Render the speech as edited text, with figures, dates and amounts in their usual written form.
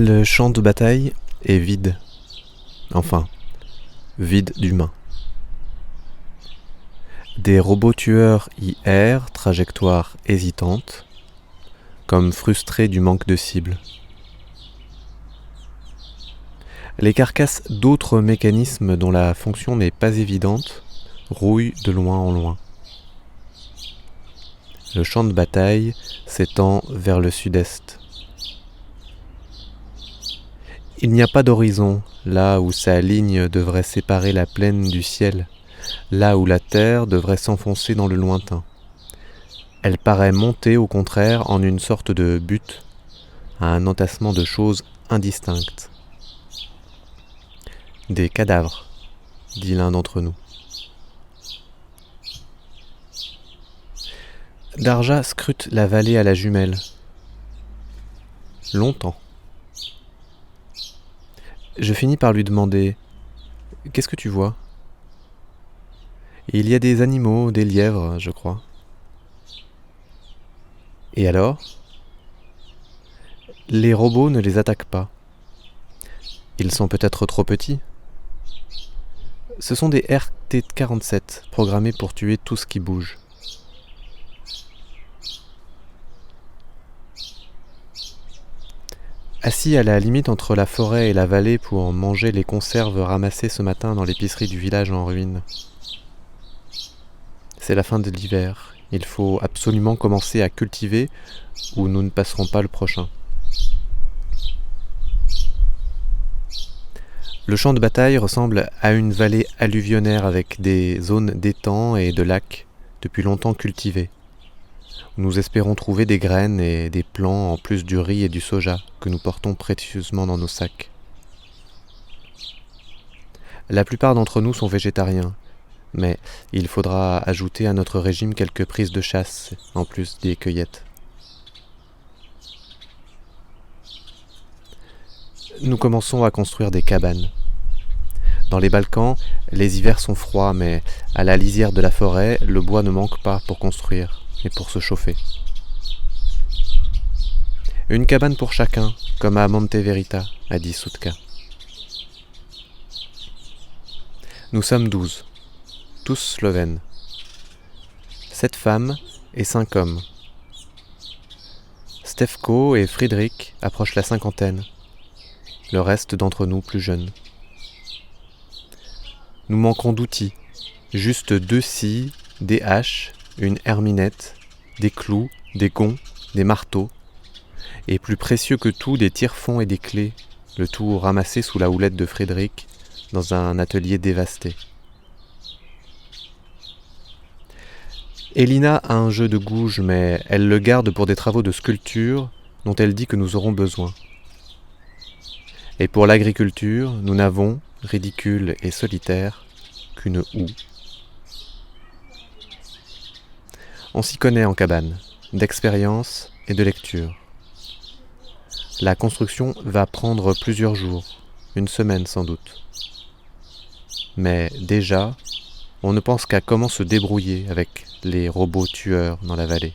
Le champ de bataille est vide. Enfin, vide d'humains. Des robots tueurs y errent, trajectoire hésitante, comme frustrés du manque de cible. Les carcasses d'autres mécanismes dont la fonction n'est pas évidente rouillent de loin en loin. Le champ de bataille s'étend vers le sud-est. Il n'y a pas d'horizon, là où sa ligne devrait séparer la plaine du ciel, là où la terre devrait s'enfoncer dans le lointain. Elle paraît monter au contraire en une sorte de butte, à un entassement de choses indistinctes. Des cadavres, dit l'un d'entre nous. Darja scrute la vallée à la jumelle. Longtemps. Je finis par lui demander « Qu'est-ce que tu vois ?» Il y a des animaux, des lièvres, je crois. Et alors ? Les robots ne les attaquent pas. Ils sont peut-être trop petits. Ce sont des RT-47 programmés pour tuer tout ce qui bouge. Assis à la limite entre la forêt et la vallée pour manger les conserves ramassées ce matin dans l'épicerie du village en ruine. C'est la fin de l'hiver. Il faut absolument commencer à cultiver ou nous ne passerons pas le prochain. Le champ de bataille ressemble à une vallée alluvionnaire avec des zones d'étangs et de lacs depuis longtemps cultivés. Nous espérons trouver des graines et des plants en plus du riz et du soja que nous portons précieusement dans nos sacs. La plupart d'entre nous sont végétariens, mais il faudra ajouter à notre régime quelques prises de chasse en plus des cueillettes. Nous commençons à construire des cabanes. Dans les Balkans, les hivers sont froids, mais à la lisière de la forêt, le bois ne manque pas pour construire et pour se chauffer. Une cabane pour chacun, comme à Monte Verita, a dit Sutka. Nous sommes 12, tous slovènes. 7 femmes et 5 hommes. Stefko et Friedrich approchent la cinquantaine, le reste d'entre nous plus jeunes. Nous manquons d'outils, juste 2 scies, des haches, une herminette, des clous, des gonds, des marteaux, et plus précieux que tout, des tire-fonds et des clés, le tout ramassé sous la houlette de Friedrich dans un atelier dévasté. Elina a un jeu de gouge, mais elle le garde pour des travaux de sculpture dont elle dit que nous aurons besoin. Et pour l'agriculture, nous n'avons, ridicule et solitaire, qu'une houe. On s'y connaît en cabane, d'expérience et de lecture. La construction va prendre plusieurs jours, une semaine sans doute. Mais déjà, on ne pense qu'à comment se débrouiller avec les robots tueurs dans la vallée.